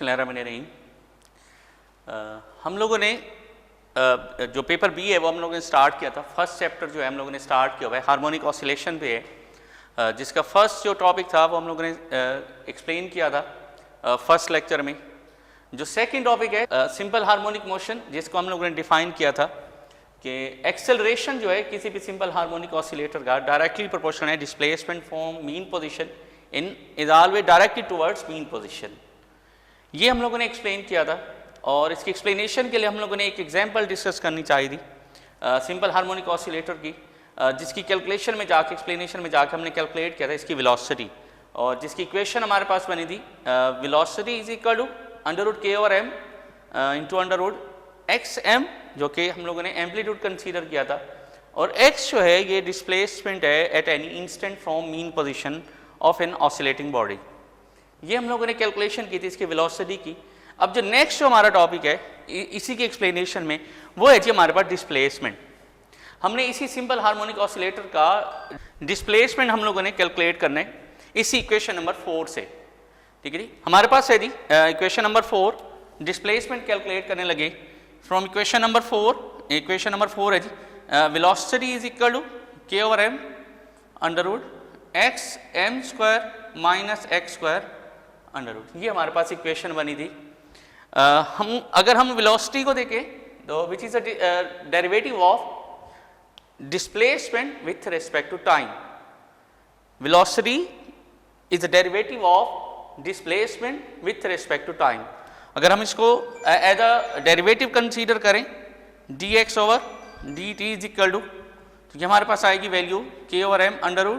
बिस्मिल्लाहिर्रहमानिर्रहीम। हम लोगों ने जो पेपर बी है वो हम लोगों ने स्टार्ट किया था। फर्स्ट चैप्टर जो है हम लोगों ने स्टार्ट किया हुआ है हार्मोनिक ऑसिलेशन पे है, जिसका फर्स्ट जो टॉपिक था वो हम लोगों ने एक्सप्लेन किया था फर्स्ट लेक्चर में। जो सेकंड टॉपिक है सिंपल हार्मोनिक मोशन, जिसको हम लोगों ने डिफाइन किया था कि एक्सेलरेशन जो है किसी भी सिंपल हार्मोनिक ऑसिलेटर का डायरेक्टली प्रोपोर्शनल है displacement from mean position in is always directly towards mean position. ये हम लोगों ने एक्सप्लेन किया था और इसकी एक्सप्लेनेशन के लिए हम लोगों ने एक एग्जांपल डिस्कस करनी चाहिए थी सिंपल हार्मोनिक ऑसिलेटर की, जिसकी कैलकुलेशन में जाके एक्सप्लेनेशन में जाके हमने कैलकुलेट किया था इसकी वेलोसिटी, और जिसकी इक्वेशन हमारे पास बनी थी velocity is equal to √k/m into √xm, जो कि हम लोगों ने एम्पलीट्यूड कंसीडर किया था, और x जो है ये डिस्प्लेसमेंट है at any instant from mean position of an oscillating body. ये हम लोगों ने कैलकुलेशन की थी इसकी वेलोसिटी की। अब जो नेक्स्ट जो हमारा टॉपिक है इसी के एक्सप्लेनेशन में वो है जी हमारे पास डिस्प्लेसमेंट। हमने इसी सिंपल हार्मोनिक ऑसिलेटर का डिस्प्लेसमेंट हम लोगों ने कैलकुलेट करना है इसी इक्वेशन नंबर 4 से। ठीक है जी, हमारे पास है जी इक्वेशन नंबर 4, डिस्प्लेसमेंट कैलकुलेट करने लगे from equation number 4। Equation number 4 है जी velocity is equal to k/m √xm² - x²। ये हमारे पास इक्वेशन बनी थी। अगर हम वेलोसिटी को देखें तो which is a derivative of displacement with respect to time. Velocity is a derivative of displacement with respect to time. अगर हम इसको एज अ डेरिवेटिव कंसीडर करें dx/dt इज इक्वल टू, तो ये हमारे पास आएगी वैल्यू k/m √xm²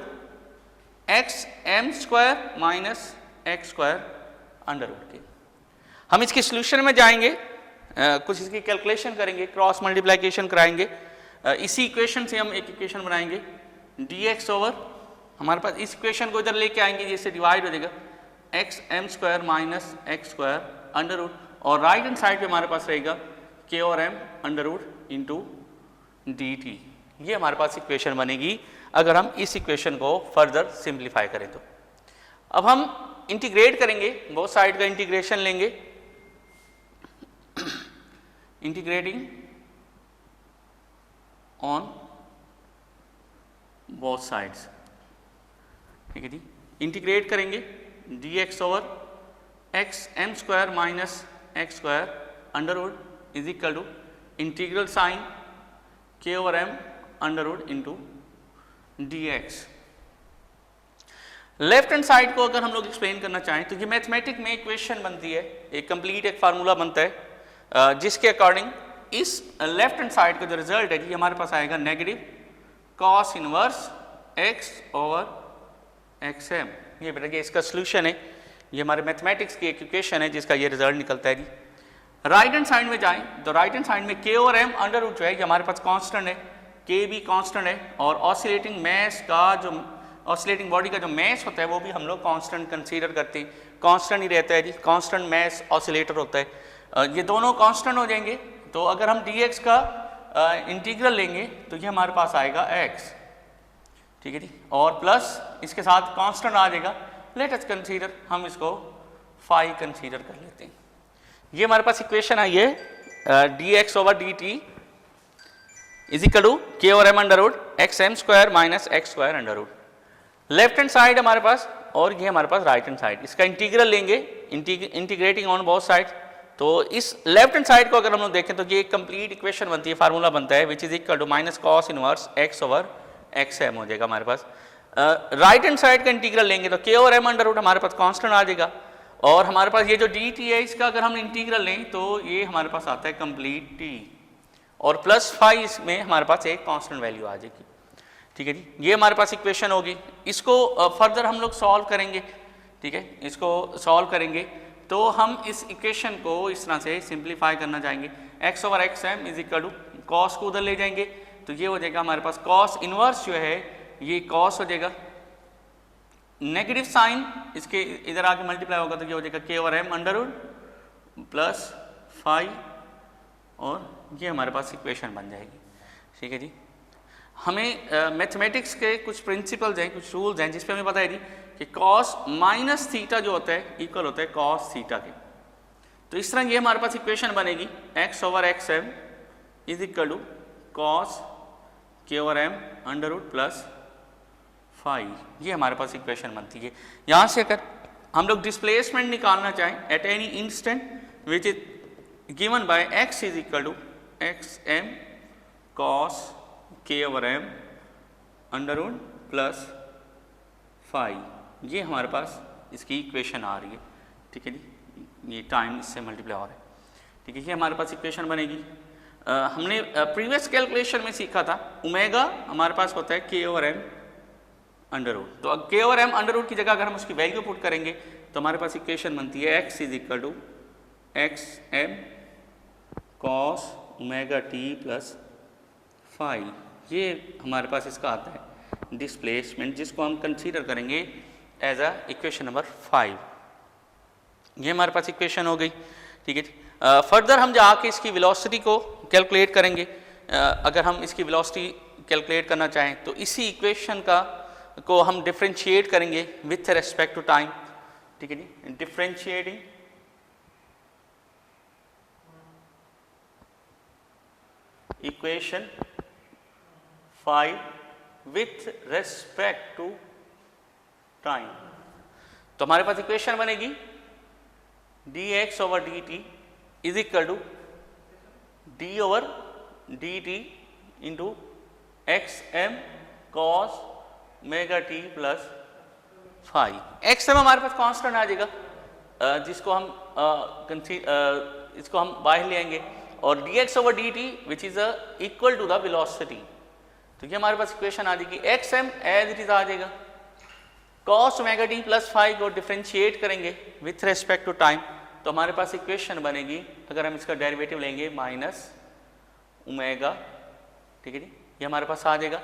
- x²। हम इसके सोल्यूशन में जाएंगे, कुछ इसकी कैलकुलेशन करेंगे, क्रॉस मल्टीप्लिकेशन कराएंगे। इसी इक्वेशन से हम एक इक्वेशन बनाएंगे dx/, हमारे पास इस इक्वेशन को इधर लेके आएंगे, जिससे डिवाइड हो जाएगा xm² - x², और राइट हैंड साइड पे हमारे पास रहेगा k/m √dt। ये हमारे पास इक्वेशन बनेगी अगर हम इस इक्वेशन को फर्दर सिंप्लीफाई करें तो। अब हम इंटीग्रेट करेंगे, बोथ साइड का इंटीग्रेशन लेंगे, इंटीग्रेटिंग ऑन बोथ साइड्स। ठीक है जी, इंटीग्रेट करेंगे dx/xm² - x² is equal to integral sine k/m √dx। Left hand side को अगर हम लोग एक्सप्लेन करना चाहें तो ये मैथमेटिक में इक्वेशन बनती है, एक कंप्लीट एक फार्मूला बनता है, जिसके अकॉर्डिंग इस लेफ्ट हैंड साइड का जो रिजल्ट है ये हमारे पास आएगा नेगेटिव cos इनवर्स x/xm। ये बेटा कि इसका सोल्यूशन है, ये हमारे मैथमेटिक्स की एक इक्वेशन है जिसका ये रिजल्ट निकलता है जी। राइट हैंड साइड में जाएं तो राइट हैंड साइड में k/m √ जो है ये हमारे पास कांस्टेंट है, k भी कांस्टेंट है, और ऑसिलेटिंग मैस का जो ऑसिलेटिंग बॉडी का जो मैस होता है वो भी हम लोग कांस्टेंट कंसीडर करते हैं, कांस्टेंट ही रहता है जी, कांस्टेंट मैस ऑसिलेटर होता है। ये दोनों कांस्टेंट हो जाएंगे, तो अगर हम dx का इंटीग्रल लेंगे तो ये हमारे पास आएगा x। ठीक है जी, और प्लस इसके साथ कांस्टेंट आ जाएगा, लेट अस कंसीडर, हम इसको फाई कंसीडर कर लेते हैं। ये हमारे पास इक्वेशन आई है dx/dt is equal to k/m √xm² - x²। Left hand side हमारे पास, और ये हमारे पास राइट हैंड साइड, इसका इंटीग्रल लेंगे, इंटीग्रेटिंग ऑन बोथ साइड। तो इस लेफ्ट हैंड साइड को अगर हम लोग देखें तो ये एक कंप्लीट इक्वेशन बनती है, फार्मूला बनता है which is equal to -cos inverse x/xm हो जाएगा हमारे पास। राइट हैंड साइड का इंटीग्रल लेंगे तो k/m √ हमारे पास कांस्टेंट आ जाएगा, और हमारे पास ये जो dt है इसका अगर हम इंटीग्रल लें तो ये हमारे पास आता है कंप्लीट t, और प्लस फाई इसमें हमारे पास एक कांस्टेंट वैल्यू आ जाएगी। ठीक है जी, ये हमारे पास इक्वेशन होगी। इसको फर्दर हम लोग सॉल्व करेंगे। ठीक है, इसको सॉल्व करेंगे तो हम इस इक्वेशन को इस तरह से सिंप्लीफाई करना चाहेंगे, x/xm is equal to cos को उधर ले जाएंगे तो ये हो जाएगा हमारे पास कॉस इनवर्स जो है ये कॉस हो जाएगा, नेगेटिव साइन इसके इधर आके मल्टीप्लाई होगा तो ये हो जाएगा k/m प्लस फाई, और ये हमारे पास इक्वेशन बन जाएगी। ठीक है जी, हमें मैथमेटिक्स के कुछ प्रिंसिपल्स हैं, कुछ रूल्स हैं जिस पे हमें पता है जी कि cos माइनस थीटा जो होता है इक्वल होता है cos थीटा के। तो इस तरह ये हमारे पास इक्वेशन बनेगी x over x m is equal to cos k over m under root plus five, ये हमारे पास इक्वेशन बनती है। यहाँ से अगर हम लोग डिस्प्लेसमेंट निकालना चाहें at any instant which is given by x is equal to x m cos k over m under root plus five, ये हमारे पास इसकी इक्वेशन आ रही है। ठीक है जी, ये टाइम इससे मल्टीप्लाई हो रहा है। ठीक है, ये हमारे पास इक्वेशन बनेगी। हमने प्रीवियस कैलकुलेशन में सीखा था ओमेगा हमारे पास होता है के ओवर एम अंडर रूट, तो के ओवर एम अंडर रूट की जगह अगर हम उसकी वैल्यू पुट करेंगे तो हमारे पास इक्वेशन बनती है x is equal to x m cos omega t plus five, ये हमारे पास इसका आता है डिस्प्लेसमेंट, जिसको हम कंसीडर करेंगे एज अ इक्वेशन नंबर 5। ये हमारे पास इक्वेशन हो गई। ठीक है जी, फर्दर हम जाके इसकी वेलोसिटी को कैलकुलेट करेंगे। अगर हम इसकी वेलोसिटी कैलकुलेट करना चाहें तो इसी इक्वेशन को हम डिफरेंशिएट करेंगे विथ रेस्पेक्ट टू टाइम। ठीक है जी, differentiating equation 5 with respect to time, तो हमारे पास इक्वेशन बनेगी dx over dt is equal to d over dt into x m cos omega t plus five. X m हमारे पास कांस्टेंट आ जाएगा, जिसको हम इसको हम बाहर ले आएंगे, और dx over dt which is equal to the velocity, तो ये हमारे पास इक्वेशन आ जाएगी। X m as it is आ जाएगा, cos omega t plus five को डिफरेंशिएट करेंगे विथ रेस्पेक्ट टू टाइम, तो हमारे पास इक्वेशन बनेगी, अगर हम इसका डेरिवेटिव लेंगे माइनस ओमेगा। ठीक है जी, ये हमारे पास आ जाएगा,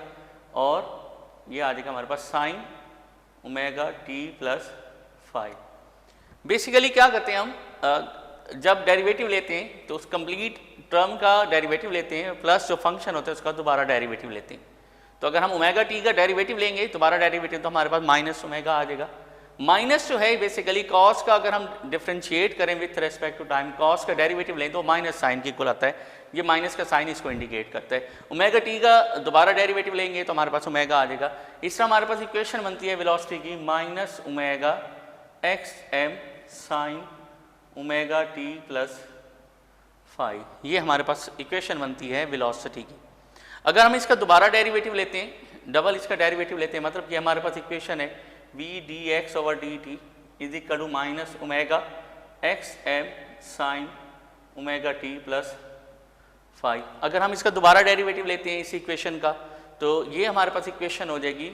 और ये आ जाएगा हमारे पास sine omega t plus five. Basically क्या करते हैं हम, जब डेरिवेटिव लेते हैं तो उस कंप्लीट टर्म का डेरिवेटिव लेते हैं, प्लस जो फंक्शन होता है उसका दोबारा डेरिवेटिव लेते हैं। तो अगर हम ओमेगा टी का डेरिवेटिव लेंगे दोबारा डेरिवेटिव, तो हमारे पास माइनस ओमेगा आ जाएगा। माइनस जो है बेसिकली कॉस का अगर हम डिफरेंशिएट करें with respect to time, cos का डेरिवेटिव लें तो माइनस साइन की इक्वल आता है, ये माइनस का साइन इसको इंडिकेट करता है। ओमेगा टी का दोबारा डेरिवेटिव लेंगे तो हमारे पास ओमेगा आ जाएगा। इस तरह हमारे पास इक्वेशन बनती है वेलोसिटी की minus omega x m sine omega t plus five, ये हमारे पास इक्वेशन बनती है वेलोसिटी की। अगर हम इसका दोबारा डेरिवेटिव लेते हैं, डबल इसका डेरिवेटिव लेते हैं, मतलब कि हमारे पास इक्वेशन है v dx over dt is equal to minus omega x m sine omega t plus five. अगर हम इसका दोबारा डेरिवेटिव लेते हैं इस इक्वेशन का, तो ये हमारे पास इक्वेशन हो जाएगी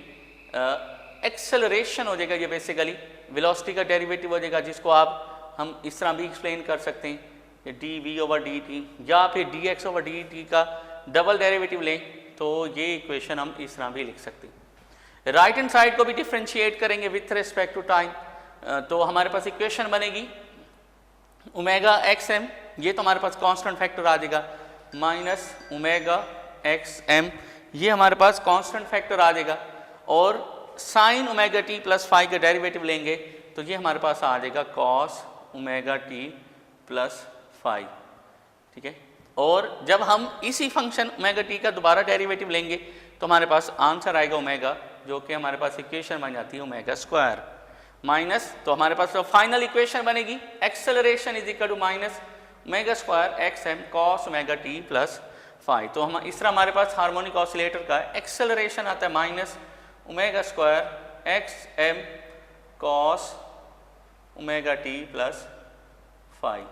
एक्सेलरेशन हो जाएगा, ये बेसिकली वेलोसिटी का डेरिवेटिव हो जाएगा, जिसको आप हम इस तरह भी एक्सप्लेन कर सकते हैं d v over d t, या फिर d x over d t का डबल डेरिवेटिव लें तो ये इक्वेशन हम इस तरह भी लिख सकते हैं। राइट हैंड साइड को भी डिफरेंशिएट करेंगे विथ रेस्पेक्ट टू टाइम, तो हमारे पास इक्वेशन बनेगी ओमेगा एक्स एम, ये तो हमारे पास कांस्टेंट फैक्टर आ जाएगा, माइनस ओमेगा एक्स एम, ये हमारे पास कांस्टेंट फैक्टर आ जाएगा, और sign omega t plus five का डेरिवेटिव लेंगे तो ये हमारे पास आ जाएगा cos omega t plus five. ठीक है, और जब हम इसी फंक्शन ओमेगा टी का दोबारा डेरिवेटिव लेंगे तो हमारे पास आंसर आएगा ओमेगा, जो कि हमारे पास इक्वेशन बन जाती है ओमेगा स्क्वायर माइनस, तो हमारे पास जो फाइनल इक्वेशन बनेगी acceleration is equal to minus omega square x m cos omega t plus five. तो हम इस तरह हमारे पास हार्मोनिक ऑसिलेटर का एक्सेलरेशन आता है minus omega square x m cos omega t plus five,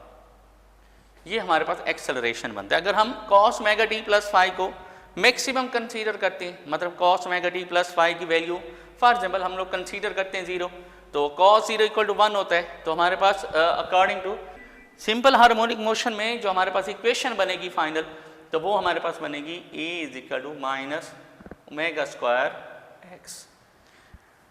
ये हमारे पास एक्सेलरेशन बनता है। अगर हम cos omega t plus five को मैक्सिमम कंसीडर करते हैं, मतलब cos omega t plus five की वैल्यू फॉर एग्जाम्पल हम लोग कंसीडर करते हैं 0, तो कॉस 0 इक्वल टू 1 होता है, तो हमारे पास according to simple harmonic motion में जो हमारे पास इक्वेशन बनेगी फाइनल, तो वो हमारे पास बनेगी a is equal to minus omega square x.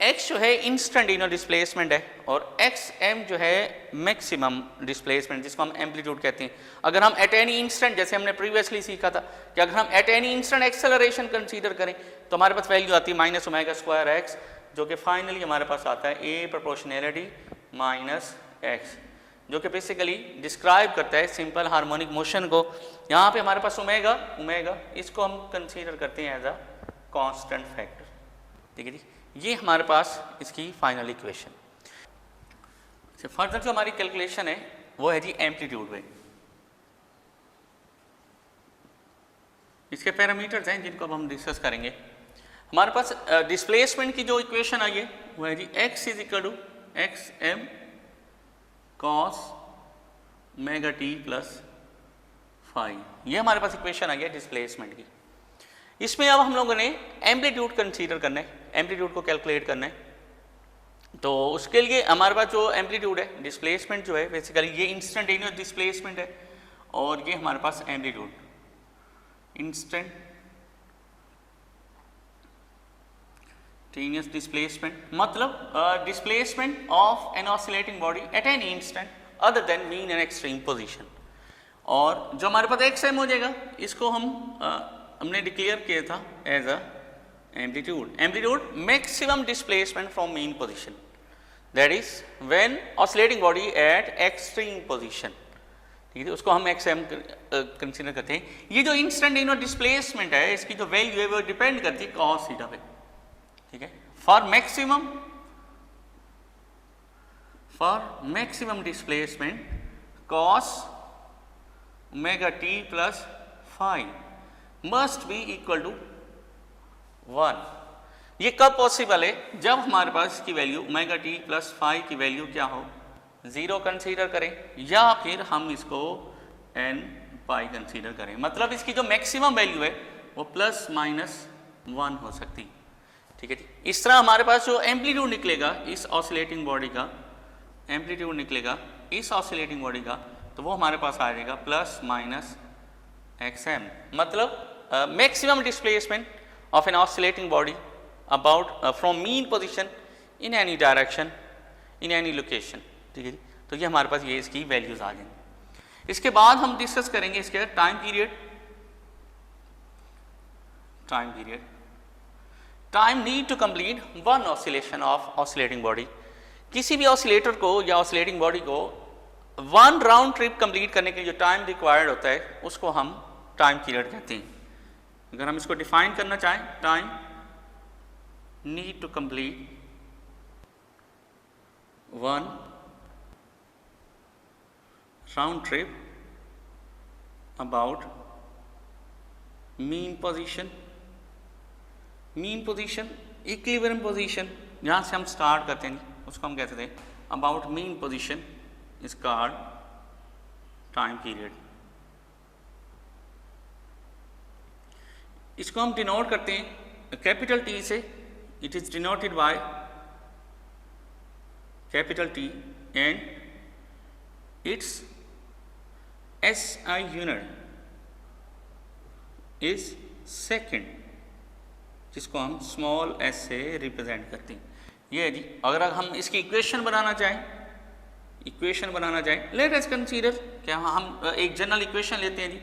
X जो है इंस्टेंटेनियस डिस्प्लेसमेंट है, और एक्स एम जो है मैक्सिमम डिस्प्लेसमेंट, जिसको हम एम्पलीट्यूड कहते हैं। अगर हम एट एनी इंस्टेंट, जैसे हमने प्रीवियसली सीखा था कि अगर हम eight any instant acceleration consider करें तो हमारे पास वैल्यू आती है माइनस ओमेगा स्क्वायर एक्स, जो कि फाइनली हमारे पास आता है ए प्रोपोर्शनैलिटी माइनस एक्स। जो कि बेसिकली डिस्क्राइब करता है सिंपल हार्मोनिक मोशन को। यहाँ पे हमारे पास ओमेगा, इसको हम कंसीडर करते हैं एज अ कांस्टेंट फैक्टर। ठीक है जी, ये हमारे पास इसकी फाइनल इक्वेशन। फर्दर जो हमारी कैलकुलेशन है वो है जी एम्पलीट्यूड में। इसके पैरामीटर्स हैं जिनको अब हम डिस्कस करेंगे। हमारे पास डिस्प्लेसमेंट की जो इक्वेशन आई है वो है जी x is equal to x m cos omega t plus five. ये हमारे पास इक्वेशन आई है डिस्प्लेसमेंट की। इसमें अब हम लोगों ने एम्पलीट्यूड कंसीडर करना है, एम्पलीट्यूड को कैलकुलेट करना है। तो उसके लिए हमारे पास जो एम्पलीट्यूड है, डिस्प्लेसमेंट जो है बेसिकली ये इंस्टेंटेनियस डिस्प्लेसमेंट है और ये हमारे पास एम्पलीट्यूड इंस्टेंटेनियस डिस्प्लेसमेंट, मतलब displacement of an oscillating body at any instant other than mean and extreme position. और जो हमारे पास एक्स एम हो जाएगा इसको हमने डिक्लेयर किया था as a amplitude maximum displacement from mean position, that is when oscillating body at extreme position। ठीक है, उसको हम XM कंसीडर करते हैं। ये जो इंस्टेंटेनियस डिस्प्लेसमेंट है इसकी जो वैल्यू है वो डिपेंड करती है cos थीटा पे। ठीक है, for maximum displacement cos omega t plus five must be equal to 1। ये कब पॉसिबल है? जब हमारे पास इसकी value omega t plus five की वैल्यू क्या हो, 0 कंसीडर करें या फिर हम इसको n पाई कंसीडर करें। मतलब इसकी जो मैक्सिमम वैल्यू है वो प्लस माइनस 1 हो सकती। ठीक है जी, इस तरह हमारे पास जो एम्पलीट्यूड निकलेगा इस ऑसिलेटिंग बॉडी का, एम्पलीट्यूड निकलेगा इस ऑसिलेटिंग बॉडी का, तो वो हमारे पास आ जाएगा प्लस माइनस XM। मतलब maximum displacement of an oscillating body about from mean position in any direction in any location। ठीक है जी, तो ये हमारे पास ये इसकी वैल्यूज आ जाएंगी। इसके बाद हम डिस्कस करेंगे इसके time need to complete one oscillation of oscillating body. किसी भी ऑसिलेटर को या ऑसिलेटिंग बॉडी को वन राउंड ट्रिप कंप्लीट करने के लिए जो टाइम रिक्वायर्ड होता है उसको हम टाइम पीरियड कहते हैं। अगर हम इसको डिफाइन करना चाहें, time need to complete one round trip about mean position, equilibrium position जहां से हम स्टार्ट करते हैं उसको हम कहते थे about mean position is called time period. इसको हम डिनोट करते हैं कैपिटल टी से। It is denoted by capital T and it's SI unit is second, जिसको हम स्मॉल s से रिप्रेजेंट करते हैं। ये है जी, अगर हम इसकी इक्वेशन बनाना चाहें, लेट अस कंसीडर क्या हम एक जनरल इक्वेशन लेते हैं जी,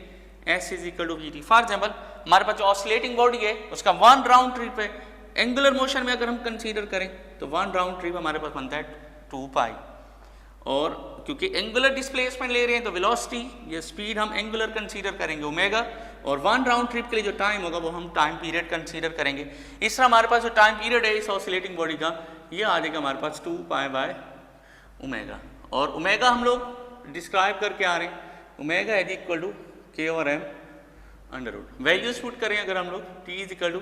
S is equal to VT। For example हमारे पास जो ऑसिलेटिंग बॉडी है उसका वन राउंड ट्रिप है। एंगुलर मोशन में अगर हम कंसीडर करें तो वन राउंड ट्रिप हमारे पास बनता है 2 पाई, और क्योंकि एंगुलर डिस्प्लेसमेंट ले रहे हैं तो वेलोसिटी या स्पीड हम एंगुलर कंसीडर करेंगे ओमेगा, और वन राउंड ट्रिप के लिए जो टाइम होगा वो हम टाइम पीरियड कंसीडर करेंगे। इस तरह हमारे पास जो टाइम पीरियड है इस ऑसिलेटिंग बॉडी का ये आ जाएगा हमारे पास 2 पाई बाय ओमेगा। और ओमेगा हम लोग डिस्क्राइब करके आ रहे हैं, omega is equal to K और M under root. Values put करें अगर हम लोग, T is equal to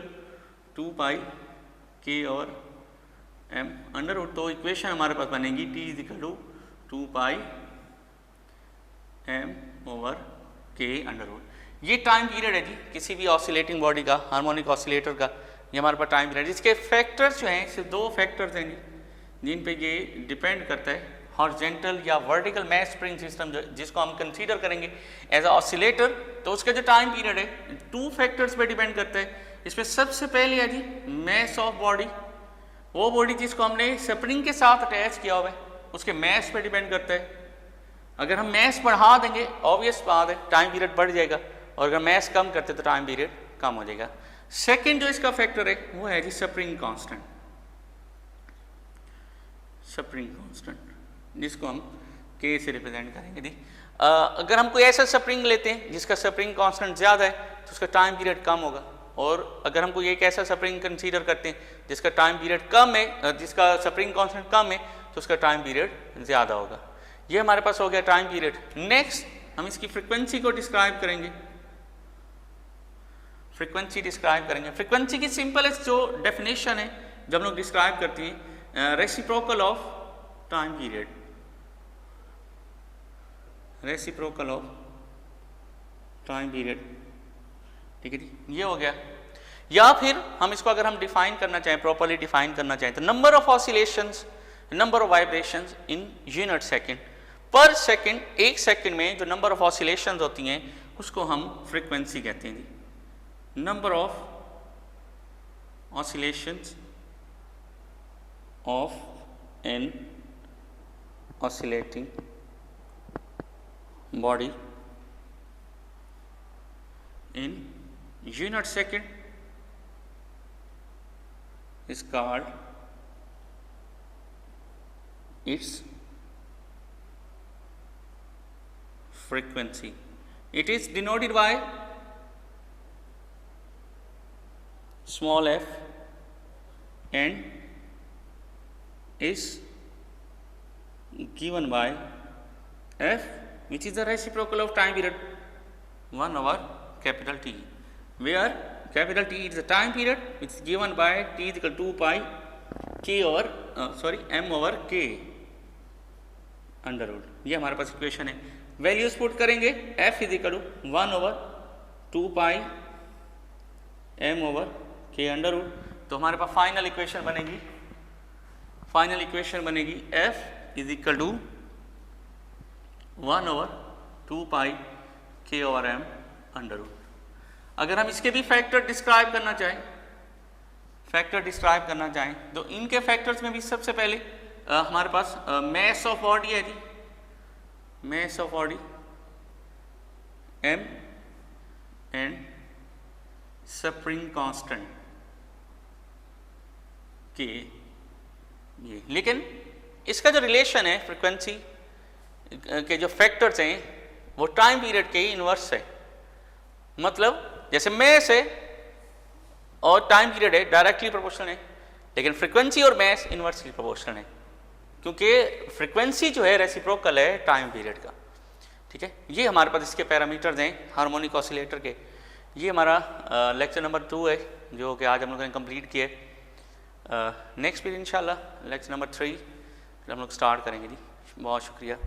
2 pi K और M अंडर रूट, तो इक्वेशन हमारे पास बनेगी T is equal to 2 pi M over K under root. ये टाइम पीरियड है जी किसी भी ऑसिलेटिंग बॉडी का, हार्मोनिक ऑसिलेटर का, ये हमारे पास टाइम पीरियड। इसके फैक्टर्स जो हैं सिर्फ 2 फैक्टर्स हैं जी जिन पे ये डिपेंड करता है, हॉरिजॉन्टल या वर्टिकल मैस स्प्रिंग सिस्टम जिसको हम कंसीडर करेंगे एज अ ऑसिलेटर, तो उसका जो टाइम पीरियड है 2 फैक्टर्स पे डिपेंड करता है। इसमें सबसे पहले है जी मैस ऑफ बॉडी, वो बॉडी जिसको हमने स्प्रिंग के साथ अटैच किया हुआ है उसके मैस पे डिपेंड करता है। अगर हम मैस बढ़ा देंगे ऑब्वियस बात है टाइम पीरियड बढ़ जाएगा, और अगर मैस कम करते तो टाइम पीरियड कम हो जाएगा। सेकेंड जो इसका फैक्टर है वो है जी स्प्रिंग कांस्टेंट, जिसको हम के से रिप्रेजेंट करेंगे जी। अगर हम कोई ऐसा स्प्रिंग लेते हैं जिसका स्प्रिंग कांस्टेंट ज़्यादा है तो उसका टाइम पीरियड कम होगा, और अगर हम कोई एक ऐसा स्प्रिंग कंसीडर करते हैं जिसका टाइम पीरियड कम है, जिसका स्प्रिंग कांस्टेंट कम है, तो उसका टाइम पीरियड ज़्यादा होगा। ये हमारे पास हो गया टाइम पीरियड। नेक्स्ट हम इसकी फ्रीक्वेंसी को डिस्क्राइब करेंगे। फ्रीक्वेंसी डिस्क्राइब करेंगे। फ्रीक्वेंसी की सिंपलेस्ट जो डेफिनेशन है जब हम लोग डिस्क्राइब करते हैं, reciprocal of time period, reciprocal of time period, ठीक है जी, ये हो गया। या फिर हम इसको अगर हम डिफाइन करना चाहें, प्रॉपर्ली डिफाइन करना चाहें, तो number of oscillations, number of vibrations in unit second. पर सेकंड, एक सेकंड में जो नंबर ऑफ ऑसिलेशंस होती हैं उसको हम फ्रीक्वेंसी कहते हैं जी। Number of oscillations of an oscillating body in unit second is called its frequency. It is denoted by small f and is given by f, which is the reciprocal of time period 1 over capital T, where capital T is the time period which is given by T is equal to 2 pi k over m over k under root. ये हमारे पास equation है। Values put करेंगे, f is equal to 1 over 2 pi m over k under root, तो हमारे पास final equation बनेगी, final equation बनेगी f is equal to 1 over 2 pi k over m under root. अगर हम इसके भी फैक्टर डिस्क्राइब करना चाहें, फैक्टर डिस्क्राइब करना चाहें, तो इनके फैक्टर्स में भी सबसे पहले हमारे पास मैस ऑफ बॉडी है जी, mass of body m and spring constant k ये। लेकिन इसका जो रिलेशन है फ्रीक्वेंसी के जो फैक्टर्स हैं वो टाइम पीरियड के ही इनवर्स है। मतलब जैसे मैस है और टाइम पीरियड है डायरेक्टली प्रोपोर्शनल है, लेकिन फ्रीक्वेंसी और मैस इनवर्सली प्रोपोर्शनल है, क्योंकि फ्रीक्वेंसी जो है रेसिप्रोकल है टाइम पीरियड का। ठीक है, ये हमारे पास इसके पैरामीटर्स हैं हार्मोनिक ऑसिलेटर के। ये हमारा लेक्चर नंबर 2 है जो कि आज हम लोगों ने कंप्लीट किया। नेक्स्ट फिर इंशाल्लाह लेक्चर नंबर 3 फिर हम लोग स्टार्ट करेंगे जी। बहुत शुक्रिया।